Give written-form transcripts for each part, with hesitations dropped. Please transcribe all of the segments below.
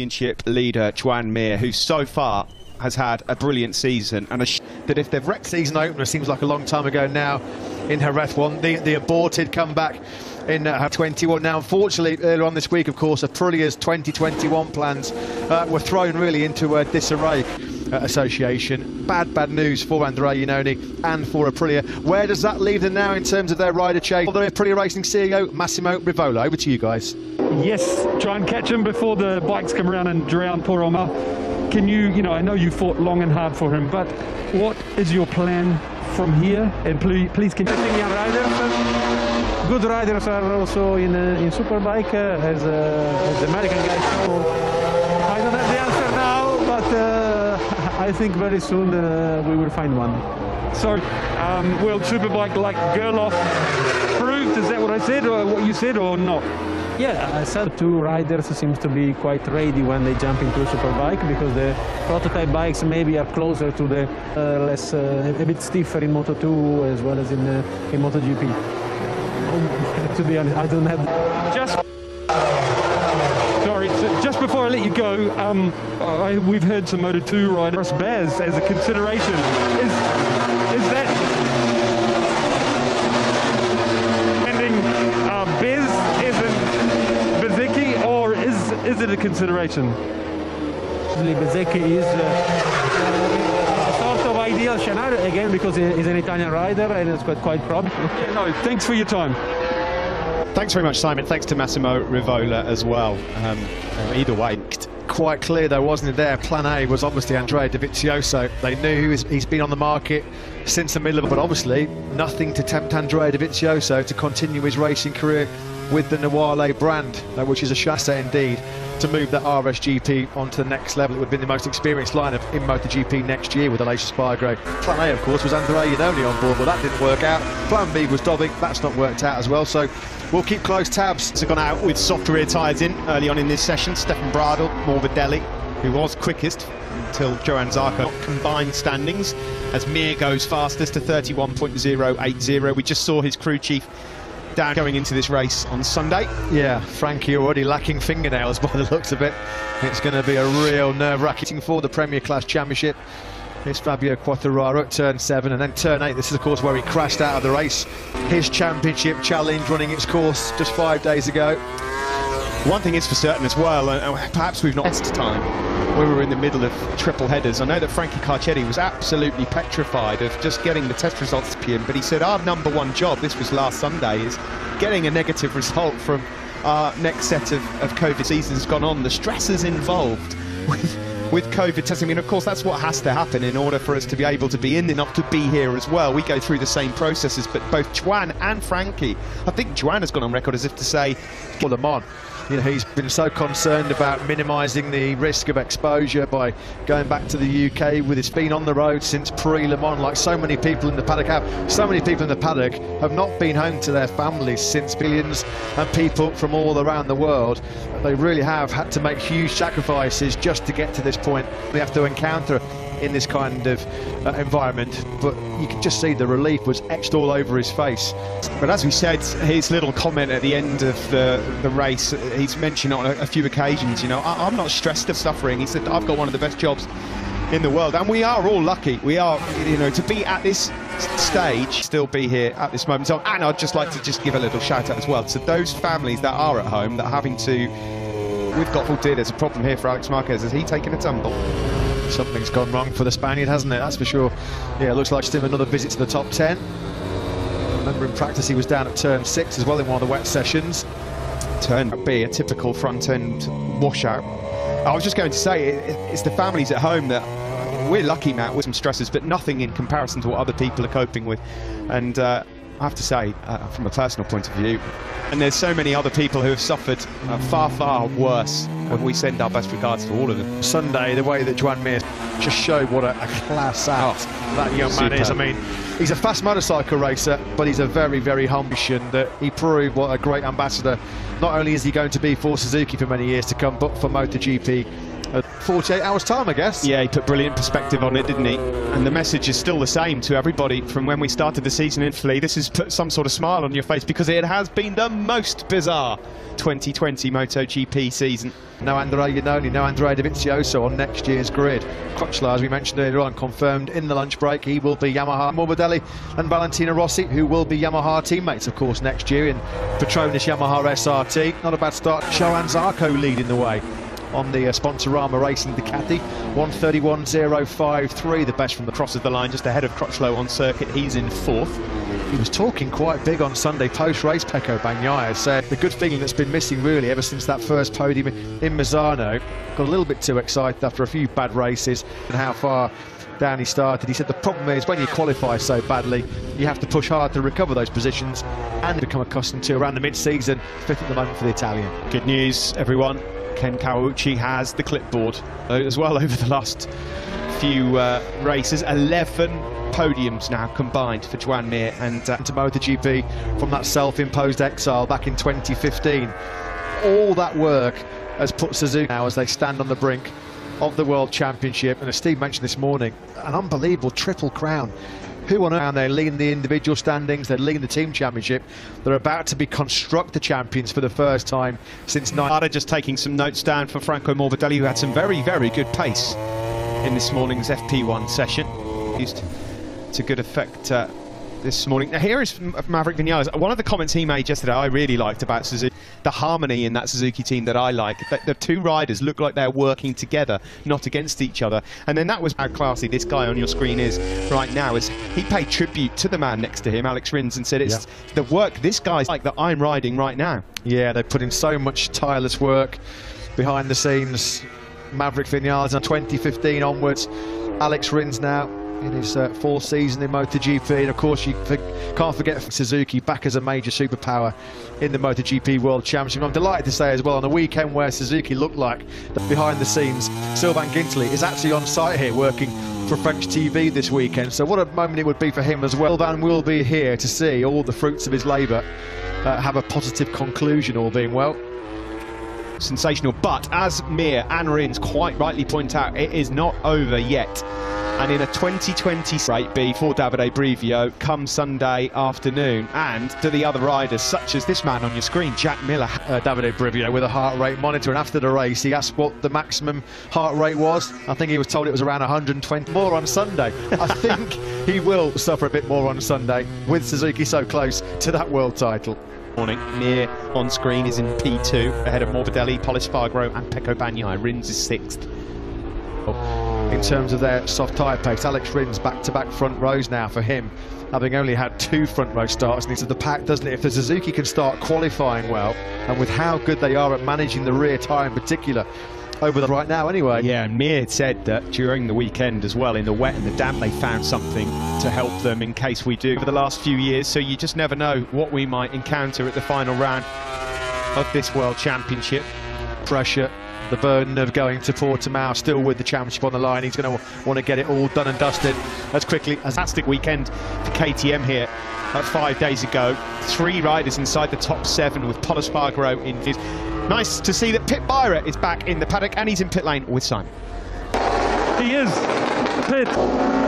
Championship leader Joan, who so far has had a brilliant season, and that if they've wrecked season opener seems like a long time ago now in Jerez one, the aborted comeback in 21. Now, unfortunately, earlier on this week, of course, Aprilia's 2021 plans were thrown really into a disarray. Association. Bad news for Andrea and for Aprilia. Where does that leave them now in terms of their rider chase? The Aprilia Racing CEO, Massimo Rivola. Over to you guys. Yes, try and catch him before the bikes come around and drown poor Omar. Can you, I know you fought long and hard for him, but what is your plan from here? And please continue. Young riders, good riders are also in Superbike as American guys. So I don't have the answer now, but I think very soon we will find one. So, World Superbike like Gerloff proved, is that what I said, or what you said, or not? Yeah, I said two riders seems to be quite ready when they jump into a Superbike, because the prototype bikes maybe are closer to the less, a bit stiffer in Moto2 as well as in MotoGP. To be honest, I don't have... Just before I let you go, we've heard some Moto2 riders, Baz, as a consideration. Is that ending Bez isn't Bezzecchi, or is it a consideration? Bezzecchi is sort of ideal scenario again because he's an Italian rider and it's quite probable. No, thanks for your time. Thanks very much, Simon. Thanks to Massimo Rivola as well. Either way, quite clear though, wasn't it? There, Plan A was obviously Andrea Dovizioso. They knew he's been on the market since the middle of, but obviously nothing to tempt Andrea Dovizioso to continue his racing career with the Nawale brand, which is a chassis indeed, to move that RSGP onto the next level. It would have been the most experienced lineup in MotoGP next year with Aleix Espargaro. Plan A, of course, was Andrea Iannone on board, but that didn't work out. Plan B was Dovic, that's not worked out as well, so we'll keep close tabs. Has gone out with soft rear tyres in early on in this session. Stefan BRADL, Morbidelli, who was quickest until Joan Zarco. Combined standings as Mir goes fastest to 31.080. We just saw his crew chief down going into this race on Sunday. Yeah, Frankie already lacking fingernails by the looks of it. It's going to be a real nerve-wracking for the Premier Class Championship. It's Fabio Quartararo at turn 7, and then turn 8. This is, of course, where he crashed out of the race. His championship challenge running its course just 5 days ago. One thing is for certain as well, perhaps we've not lost time. We were in the middle of triple headers. I know that Frankie Carcetti was absolutely petrified of just getting the test results to PM, but he said our #1 job, this was last Sunday, is getting a negative result from our next set of COVID seasons gone on. The stresses involved with COVID testing. I mean, of course, that's what has to happen in order for us to be able to be in enough to be here as well. We go through the same processes, but both Joan and Frankie, I think Joan has gone on record as if to say, pull them on. He's been so concerned about minimising the risk of exposure by going back to the UK with his been on the road since pre-Le Mans, like so many people in the paddock have. So many people in the paddock have not been home to their families since billions and people from all around the world. They really have had to make huge sacrifices just to get to this point they have to encounter in this kind of environment, but you can just see the relief was etched all over his face. But as we said, his little comment at the end of the race, he's mentioned on a few occasions, I'm not stressed of suffering. He said, I've got one of the best jobs in the world, and we are all lucky. We are, to be at this stage, still be here at this moment. And I'd just like to just give a little shout out as well to those families that are at home that are having to, we've got full there's a problem here for Alex Marquez. Has he taken a tumble? Something's gone wrong for the Spaniard, hasn't it? That's for sure. Yeah, it looks like still another visit to the top 10. Remember, in practice, he was down at turn 6 as well in one of the wet sessions. Turn B, a typical front-end washout. I was just going to say, it's the families at home that we're lucky, Matt, with some stresses, but nothing in comparison to what other people are coping with. And I have to say, from a personal point of view, and there's so many other people who have suffered far, far worse, when we send our best regards to all of them. Sunday, the way that Joan Mir just showed what a class act that young man is. I mean, he's a fast motorcycle racer, but he's a very, very humble that he proved what a great ambassador. Not only is he going to be for Suzuki for many years to come, but for MotoGP 48 hours time, I guess. Yeah, he put brilliant perspective on it, didn't he? And the message is still the same to everybody from when we started the season in Italy. This has put some sort of smile on your face because it has been the most bizarre 2020 MotoGP season. No Andrea Iannone, no Andrea DOVIZIOSO on next year's grid. CRUTCHLOW, as we mentioned earlier on, confirmed in the lunch break he will be Yamaha. Morbidelli and Valentino Rossi, who will be Yamaha teammates, of course, next year in Petronas Yamaha SRT. Not a bad start. Joan Zarco leading the way on the Sponsorama Racing Ducati, 1:31.053, the best from the Crosses the line just ahead of Crutchlow on circuit. He's in fourth. He was talking quite big on Sunday post-race, Pecco Bagnaia said the good feeling that's been missing really ever since that first podium in Misano. Got a little bit too excited after a few bad races and how far down he started. He said the problem is when you qualify so badly, you have to push hard to recover those positions and become accustomed to around the mid-season. Fifth at the moment for the Italian. Good news, everyone. Ken Kawauchi has the clipboard as well over the last few races. 11 podiums now combined for Joan Mir and to MotoGP from that self-imposed exile back in 2015. All that work has put Suzuki now as they stand on the brink of the World Championship, and as Steve mentioned this morning, an unbelievable triple crown. Who on earth? They're leading the individual standings, they're leading the team championship. They're about to be constructor champions for the first time since just taking some notes down for Franco Morbidelli, who had some very, very good pace in this morning's FP1 session. Used to good effect this morning. Now here is Maverick Vinales. One of the comments he made yesterday I really liked about Suzuki, the harmony in that Suzuki team that I like. The two riders look like they're working together, not against each other. And then that was how classy this guy on your screen is right now, as he paid tribute to the man next to him, Alex Rins, and said it's the work this guy's like that I'm riding right now. Yeah, they put in so much tireless work behind the scenes. Maverick Vinales on 2015 onwards. Alex Rins now in his fourth season in MotoGP, and of course you can't forget Suzuki back as a major superpower in the MotoGP World Championship. I'm delighted to say as well, on a weekend where Suzuki looked like that behind the scenes, Sylvain Guintoli is actually on site here working for French TV this weekend, so what a moment it would be for him as well. Sylvain will be here to see all the fruits of his labour have a positive conclusion, all being well. Sensational, but as Mir and Rins quite rightly point out, it is not over yet. And in a 2020 Rate B for Davide Brivio come Sunday afternoon, and to the other riders such as this man on your screen, Jack Miller. Davide Brivio with a heart rate monitor, and after the race he asked what the maximum heart rate was. I think he was told it was around 120 more on Sunday. I think he will suffer a bit more on Sunday with Suzuki so close to that world title. Morning. Mir on screen is in P2 ahead of Morbidelli, Pol ESPARGARO and Pecco Bagnaia. Rins is 6th. In terms of their soft tyre pace, Alex Rins back-to-back front rows now for him, having only had 2 front row starts, and it's the pack, doesn't it? If the Suzuki can start qualifying well, and with how good they are at managing the rear tyre in particular, over the right now anyway. Yeah, and Mir said that during the weekend as well, in the wet and the damp, they found something to help them in case we do over the last few years, so you just never know what we might encounter at the final round of this World Championship. Pressure, the burden of going to Portimao, still with the championship on the line. He's going to want to get it all done and dusted as quickly as. Fantastic weekend for KTM here 5 days ago. 3 riders inside the top 7 with Pol ESPARGARO in his. Nice to see that Pit Byra is back in the paddock and he's in pit lane with Simon. He is. Pit,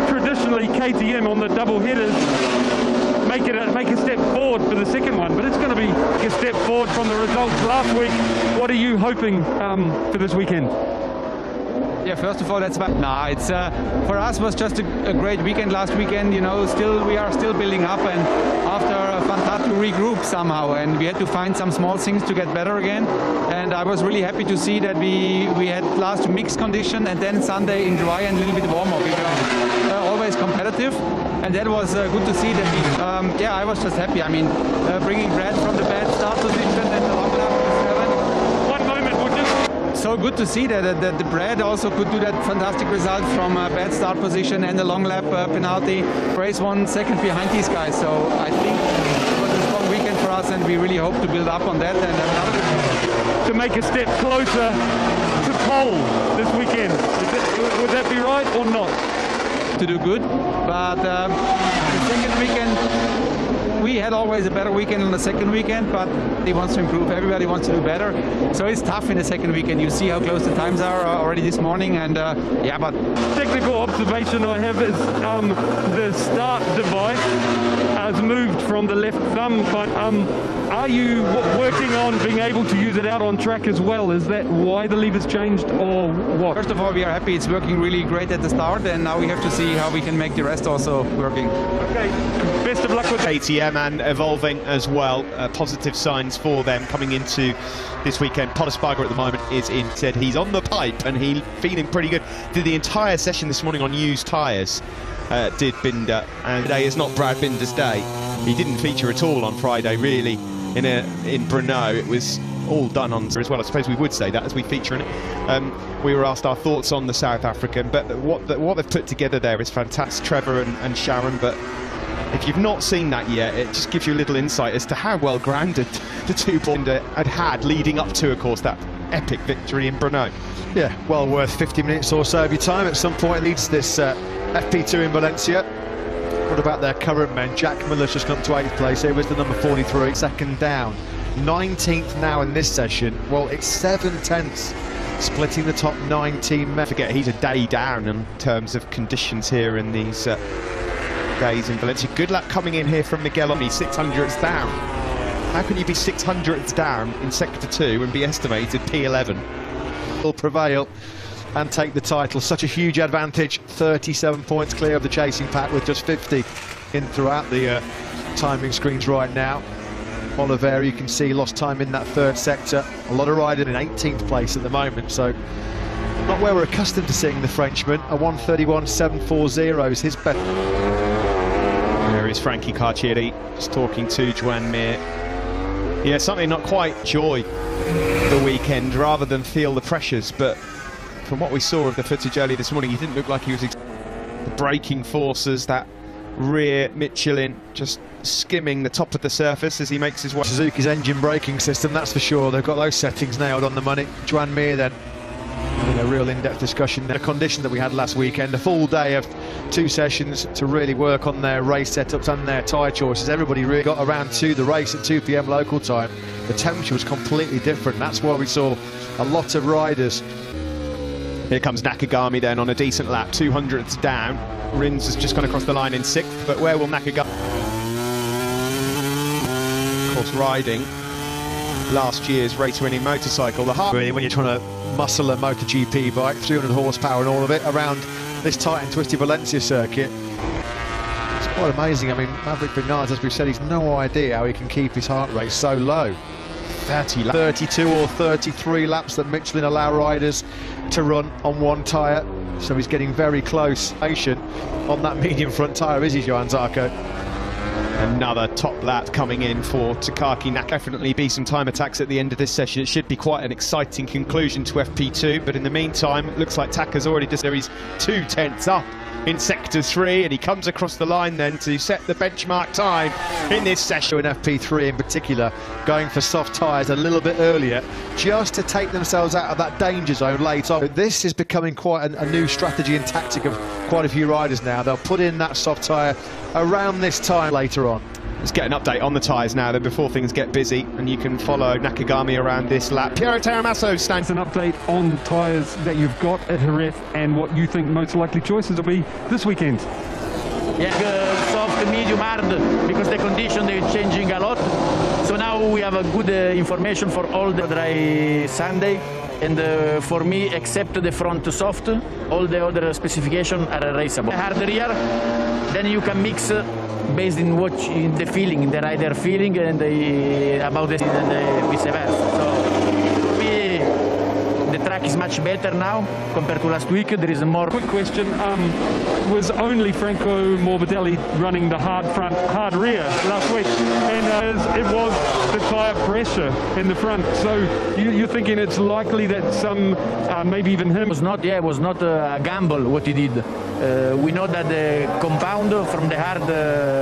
traditionally KTM on the double headers make a step forward for the second one, but it's going to be a step forward from the results last week. What are you hoping for this weekend? Yeah, first of all, that's it's for us was just a great weekend last weekend. You know, we are still building up, and after a fantastic regroup somehow, and we had to find some small things to get better again. And I was really happy to see that we had last mixed condition, and then Sunday in dry and a little bit warmer. We were always competitive, and that was good to see. That yeah, I was just happy. I mean, bringing Brad from the bad start position and the long lap to 7. One moment, would you? So good to see that the Brad also could do that fantastic result from a bad start position and a long lap penalty. Race 1 second behind these guys. So I think it was a strong weekend for us, and we really hope to build up on that and another to make a step closer to pole this weekend. Would that be right or not? To do good, but the second weekend we had always a better weekend on the second weekend, but he wants to improve. Everybody wants to do better. So it's tough in the second weekend. You see how close the times are already this morning, and yeah, but Technical observation I have is the start device has moved from the left thumb. Are you working on being able to use it out on track as well? Is that why the lever's changed, or what? first of all, we are happy it's working really great at the start, and now we have to see how we can make the rest also working. Okay, best of luck with KTM and evolving as well. Positive signs for them coming into this weekend. Pol ESPARGARO at the moment is in. Said he's on the pipe and he's feeling pretty good. Did the entire session this morning on used tyres. Did Binder, and today is not Brad Binder's day. He didn't feature at all on Friday, really. In Brno, it was all done on as well. I suppose we would say that as we feature in it. We were asked our thoughts on the South African, but what they've put together there is fantastic. Trevor and Sharon, but if you've not seen that yet, it just gives you a little insight as to how well grounded the two Binder had leading up to, of course, that epic victory in Brno. Yeah, well worth 50 minutes or so of your time. At some point leads this FP2 in Valencia. What about their current men? Jack Miller's just gone up to 8th place. Here was the number 43, second down. 19th now in this session. Well, it's 7/10 splitting the top 19 men. Forget he's a day down in terms of conditions here in these days in Valencia. Good luck coming in here from Miguel Oni, 600ths down. How can you be 600ths down in Sector 2 and be estimated P11? Will prevail and take the title. Such a huge advantage. 37 points clear of the chasing pack with just 50 in throughout the timing screens right now. Oliveira, you can see, lost time in that third sector. A lot of riding in 18th place at the moment, so not where we're accustomed to seeing the Frenchman. A 1:31.740 is his best. There is Frankie Carcieri just talking to Joan Mir. Yeah, something not quite joy the weekend rather than feel the pressures, but from what we saw of the footage earlier this morning, he didn't look like he was the braking forces, that rear Michelin just skimming the top of the surface as he makes his way. Suzuki's engine braking system, that's for sure. They've got those settings nailed on the money. Joan Mir then in a real in-depth discussion. The condition that we had last weekend, a full day of 2 sessions to really work on their race setups and their tyre choices. Everybody really got around to the race at 2 p.m. local time. The temperature was completely different. That's why we saw a lot of riders. Here comes Nakagami then on a decent lap, 200ths down. RINS has just gone across the line in 6th, but where will Nakagami? Of course, riding last year's race-winning motorcycle. The heart, really, when you're trying to muscle a Motogp bike, 300 horsepower and all of it, around this tight and twisty Valencia circuit. It's quite amazing. I mean, Maverick Vinales, as we've said, he's no idea how he can keep his heart rate so low. 32 or 33 laps that Michelin allow riders to run on one tyre, so he's getting very close on that medium front tyre, is he, Joan Zarco? Another top lap coming in for Takaaki. Definitely be some time attacks at the end of this session. It should be quite an exciting conclusion to FP2, but in the meantime, it looks like Taka's already just there. He's 2/10 up in Sector 3, and he comes across the line then to set the benchmark time in this session. In FP3 in particular, going for soft tyres a little bit earlier, just to take themselves out of that danger zone late on. This is becoming quite a new strategy and tactic of quite a few riders now. They'll put in that soft tyre around this time later on. Let's get an update on the tyres now, then, before things get busy, and you can follow Nakagami around this lap. Piero Taramasso stands an update on the tyres that you've got at Jerez and what you think most likely choices will be this weekend. Yeah, soft, medium, hard, because the condition they're changing a lot. So now we have a good information for all the dry Sunday, and for me, except the front soft, all the other specifications are raceable. Hard rear, then you can mix based in what in the feeling, the rider feeling, and about the and vice versa. So for me, the track is much better now compared to last week. There is a more. Quick question: was only Franco Morbidelli running the hard front, hard rear last week, and it was the tyre pressure in the front. So you're thinking it's likely that some, maybe even him, was not. Yeah, it was not a gamble what he did. We know that the compound from the hard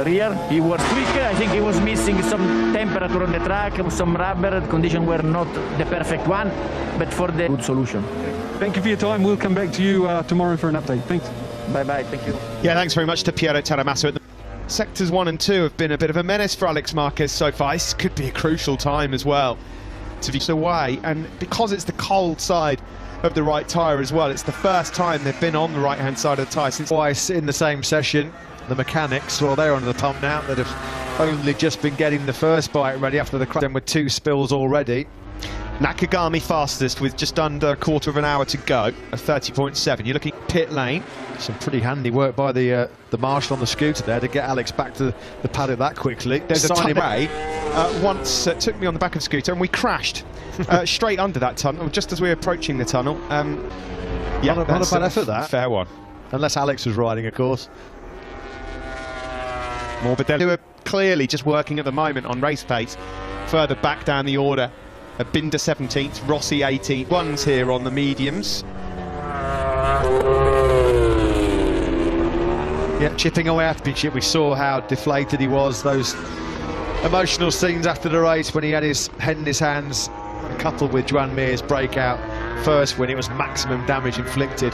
rear, he was quick. I think he was missing some temperature on the track, some rubber. The conditions were not the perfect one, but for the good solution. Thank you for your time. We'll come back to you tomorrow for an update. Thanks. Bye-bye. Thank you. Yeah, thanks very much to Piero Taramasso. sectors 1 and 2 have been a bit of a menace for Alex Marquez so far. This could be a crucial time as well to be away, and because it's the cold side of the right tyre as well, it's the first time they've been on the right hand side of the tyre since twice in the same session. The mechanics, well, they're under the pump now, that have only just been getting the first bike ready after the crash, with 2 spills already. Nakagami fastest with just under a quarter of an hour to go, a 30.7. You're looking pit lane. Some pretty handy work by the marshal on the scooter there to get Alex back to the paddock that quickly. There's a tunnel once took me on the back of the scooter and we crashed straight under that tunnel just as we were approaching the tunnel. Yeah, not a bad effort, that. Fair one. Unless Alex was riding, of course. Morbidelli, who are clearly just working at the moment on race pace. Further back down the order, Binder 17th, Rossi 18th. One's here on the mediums. Yeah, chipping away at the championship. We saw how deflated he was. Those emotional scenes after the race when he had his head in his hands, coupled with Joan Mir's breakout first win. It was maximum damage inflicted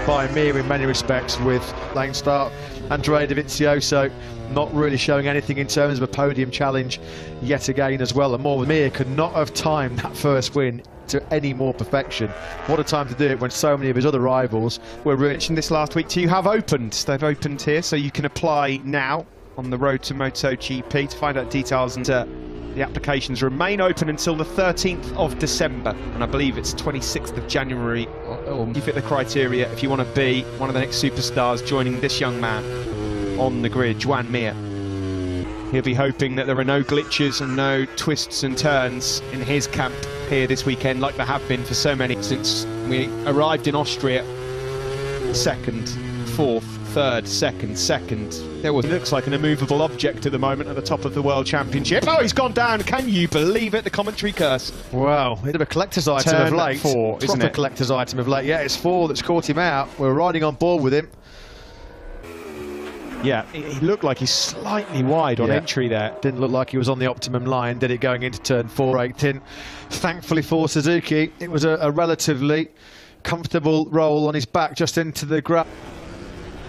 by Mir in many respects, with lane start Andrea DOVIZIOSO not really showing anything in terms of a podium challenge yet again as well. And more, Mir could not have timed that first win to any more perfection. What a time to do it when so many of his other rivals were rich. This last week to you have opened. They've opened here, so you can apply now on the road to MotoGP to find out details, and the applications remain open until the 13th of December, and I believe it's 26th of January. You fit the criteria if you want to be one of the next superstars joining this young man on the grid, Joan Mir. He'll be hoping that there are no glitches and no twists and turns in his camp here this weekend, like there have been for so many since we arrived in Austria. Second, fourth, third, second. There was, looks like an immovable object at the moment at the top of the World Championship. Oh, he's gone down. Can you believe it? The commentary curse. Wow, a bit of a collector's item Turn of late. 4, isn't Proper it? collector's item of late. Yeah, it's 4 that's caught him out. We're riding on board with him. Yeah, he looked like he's slightly wide on entry there. Didn't look like he was on the optimum line, did it, going into turn 4, 8-10. Thankfully for Suzuki, it was a relatively comfortable roll on his back just into the grab.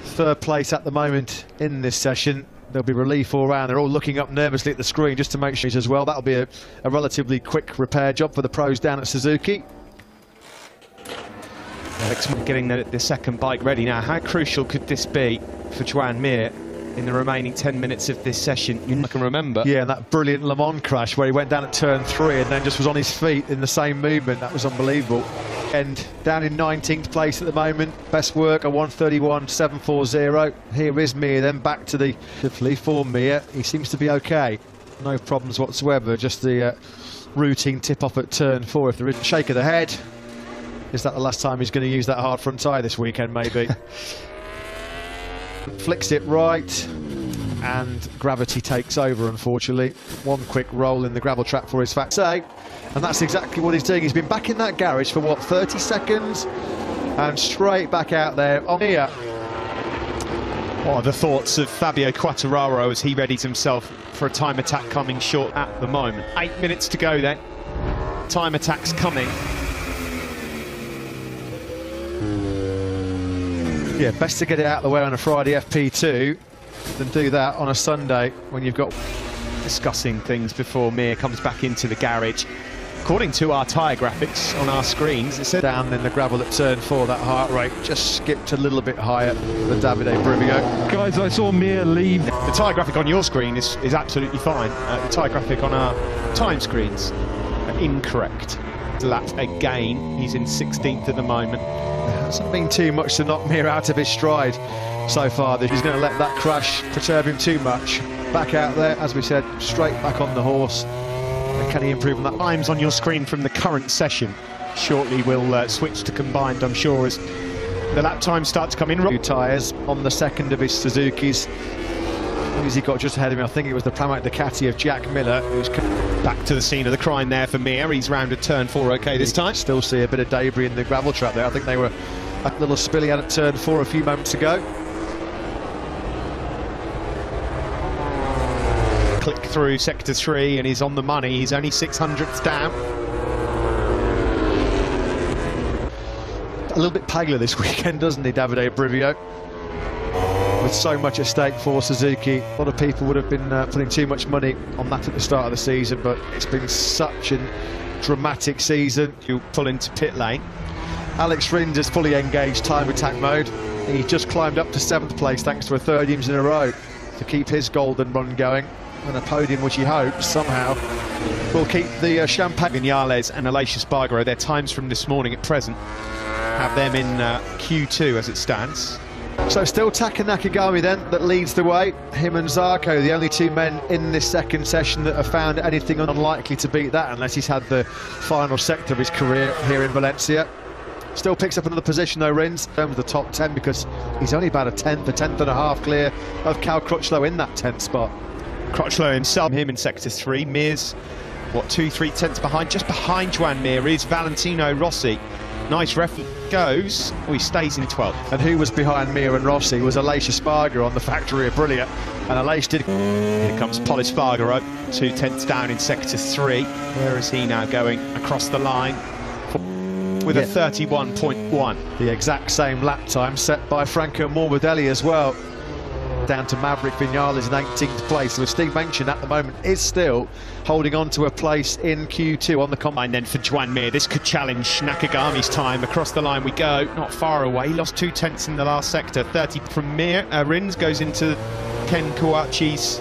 Third place at the moment in this session. There'll be relief all round. They're all looking up nervously at the screen just to make sure as well. That'll be a relatively quick repair job for the pros down at Suzuki. Alex getting the second bike ready now. How crucial could this be for Joan Mir in the remaining 10 minutes of this session? I can remember. Yeah, and that brilliant Le Mans crash where he went down at turn 3 and then just was on his feet in the same movement. That was unbelievable. And down in 19th place at the moment. Best work, a 1:31.740. Here is Mir, then back to the for Mir. He seems to be okay. No problems whatsoever. Just the routine tip off at turn 4 if there is a shake of the head. Is that the last time he's going to use that hard front tyre this weekend, maybe? Flicks it right, and gravity takes over, unfortunately. One quick roll in the gravel trap for his fat say, and that's exactly what he's doing. He's been back in that garage for, what, 30 seconds? And straight back out there on here. What are the thoughts of Fabio Quartararo as he readies himself for a time attack coming short at the moment? 8 minutes to go then. Time attack's coming. Yeah, best to get it out of the way on a Friday FP2 than do that on a Sunday when you've got... Discussing things before Mir comes back into the garage. According to our tyre graphics on our screens, it said down in the gravel at turn 4, that heart rate just skipped a little bit higher than Davide Brivio. Guys, I saw Mir leave. The tyre graphic on your screen is absolutely fine. The tyre graphic on our time screens are incorrect. Lap again, he's in 16th at the moment. Hasn't been too much to knock Mir out of his stride so far. That he's going to let that crash perturb him too much. Back out there, as we said, straight back on the horse. And can he improve on that? Times on your screen from the current session. Shortly we'll switch to combined, I'm sure, as the lap times start to come in. 2 tyres on the second of his Suzukis. Who's he got just ahead of him? I think it was the Pramac Ducati of Jack Miller, who's back to the scene of the crime there for Mir. He's rounded turn 4 okay this time. Still see a bit of debris in the gravel trap there. I think they were a little spilly out at turn 4 a few moments ago. Click through sector 3 and he's on the money. He's only 600ths down. A little bit paler this weekend, doesn't he, Davide Brivio? with so much at stake for Suzuki. A lot of people would have been putting too much money on that at the start of the season, but it's been such a dramatic season. You pull into pit lane. Alex Rins is fully engaged time attack mode. He just climbed up to 7th place thanks to a third in a row to keep his golden run going, and a podium which he hopes somehow will keep the champagne. Vinales and Aleix Espargaro, their times from this morning at present, have them in Q2 as it stands. So still Taka Nakagami then that leads the way. Him and Zarco, the only two men in this second session that have found anything unlikely to beat that, unless he's had the final sector of his career here in Valencia. Still picks up another position though, Rins, in terms of the top 10, because he's only about a tenth and a half clear of Cal Crutchlow in that 10th spot. Crutchlow himself, him in sector 3. Mir's, what, 2-3 tenths behind? Just behind Joan Mir is Valentino Rossi. Nice ref goes, oh, he stays in 12th. And who was behind Mir and Rossi was Aleix Espargaro on the factory Aprilia. And Aleix did. Here comes Pol ESPARGARO, 2 tenths down in sector 3. Where is he now going? Across the line with a 31.1. The exact same lap time set by Franco Morbidelli as well. Down to Maverick Vinales in 18th place. So as Steve mentioned, at the moment is still holding on to a place in Q2 on the combine. Then for Joan Mir, this could challenge Nakagami's time. Across the line we go, not far away. He lost 2 tenths in the last sector. 30 from Mir. Rins goes into Ken Kouachi's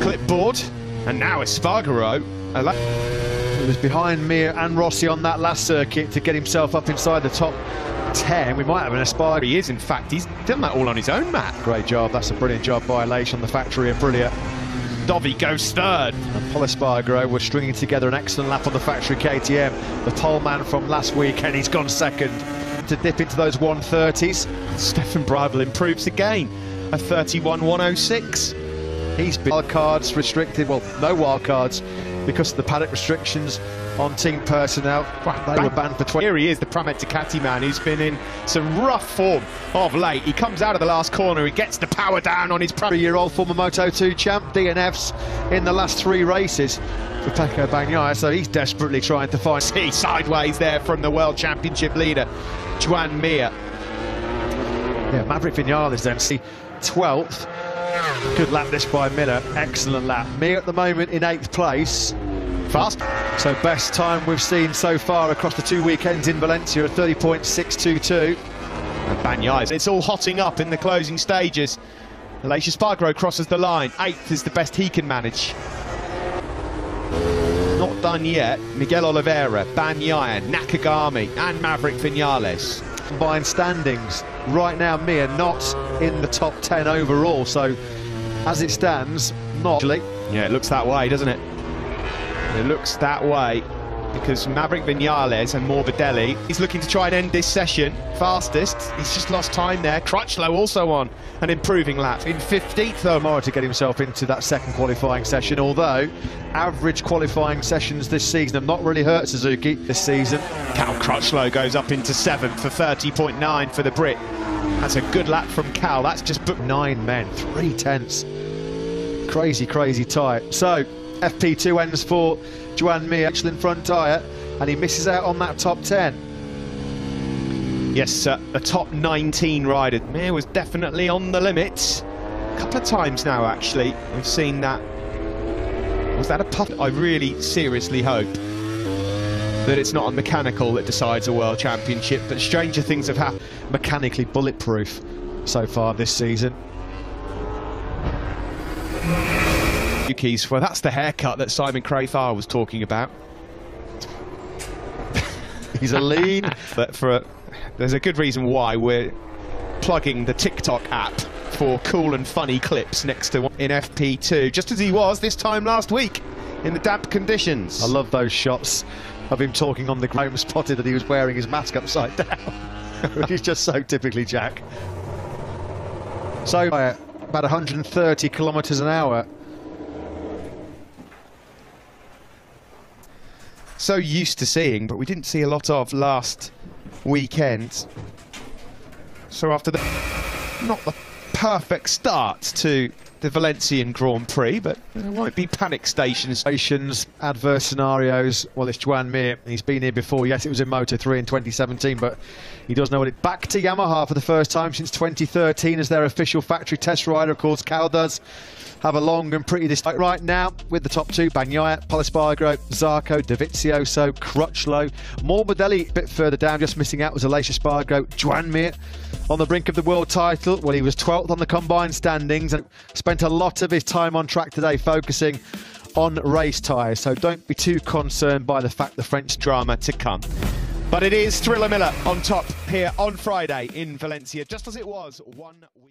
clipboard, and now Espargaro. He was behind Mir and Rossi on that last circuit to get himself up inside the top 10. We might have an Espargaro. He is, in fact, he's done that all on his own, Matt. Great job, that's a brilliant job by Aleix on the factory Aprilia. Dovi goes third. And Pol ESPARGARO was stringing together an excellent lap on the factory KTM. The pole man from last weekend, he's gone second to dip into those 130s. Stefan BRADL improves again, a 31.106. He's been wildcards restricted, well, no wildcards because of the paddock restrictions on team personnel. They were banned for 20. Here he is, the Pramac Ducati man, who's been in some rough form of late. He comes out of the last corner, he gets the power down on his 3-year-old former Moto2 champ, DNFs in the last 3 races for Pecco Bagnaia, so he's desperately trying to find. See sideways there from the World Championship leader, Joan Mir. Yeah, Maverick Vinales then, see 12th. Good lap this by Miller, excellent lap. Mir at the moment in 8th place. Fast. So best time we've seen so far across the 2 weekends in Valencia, at 30.622. And Bagnaia, it's all hotting up in the closing stages. Aleix Espargaro crosses the line. 8th is the best he can manage. Not done yet. Miguel Oliveira, Bagnaia, Nakagami and Maverick Vinales. Combined standings. Right now Mir not in the top 10 overall, so as it stands, not. Yeah, it looks that way, doesn't it? It looks that way, because Maverick Vinales and Morbidelli, he's looking to try and end this session fastest. He's just lost time there. Crutchlow also on an improving lap in 15th though. Tomorrow to get himself into that second qualifying session, although average qualifying sessions this season have not really hurt Suzuki this season. Cal Crutchlow goes up into 7th for 30.9 for the Brit. That's a good lap from Cal. That's just booked 9 men, 3 tenths. Crazy, crazy tight. So FP2 ends for Joan Mir, excellent front tyre, and he misses out on that top 10. Yes, a top 19 rider. Mir was definitely on the limit. A couple of times now, actually. We've seen that. Was that a puff? I really seriously hope that it's not a mechanical that decides a world championship, but stranger things have happened. Mechanically bulletproof so far this season. Keys, well, that's the haircut that Simon Craythar was talking about. He's a lean. But there's a good reason why we're plugging the TikTok app for cool and funny clips next to in FP2, just as he was this time last week in the damp conditions. I love those shots of him talking on the ground. Spotted that he was wearing his mask upside down, which is just so typically Jack. So about 130 kilometers an hour. So used to seeing, but we didn't see a lot of last weekend. So after not the perfect start to the Valencian Grand Prix, but there won't be panic stations. Adverse scenarios. Well, it's Joan Mir. He's been here before. Yes, it was in Moto3 in 2017, but he does know what it. Back to Yamaha for the first time since 2013 as their official factory test rider. Of course, Cal does have a long and pretty distance right now with the top two: BAGNAIA, Pol ESPARGARO, Zarco, DOVIZIOSO, CRUTCHLOW. MORBIDELLI a bit further down, just missing out was Aleix Espargaro. Joan Mir on the brink of the world title. Well, he was 12th on the combined standings and spent a lot of his time on track today focusing on race tyres, so don't be too concerned by the fact the French drama to come. But it is Thriller Miller on top here on Friday in Valencia, just as it was 1 week.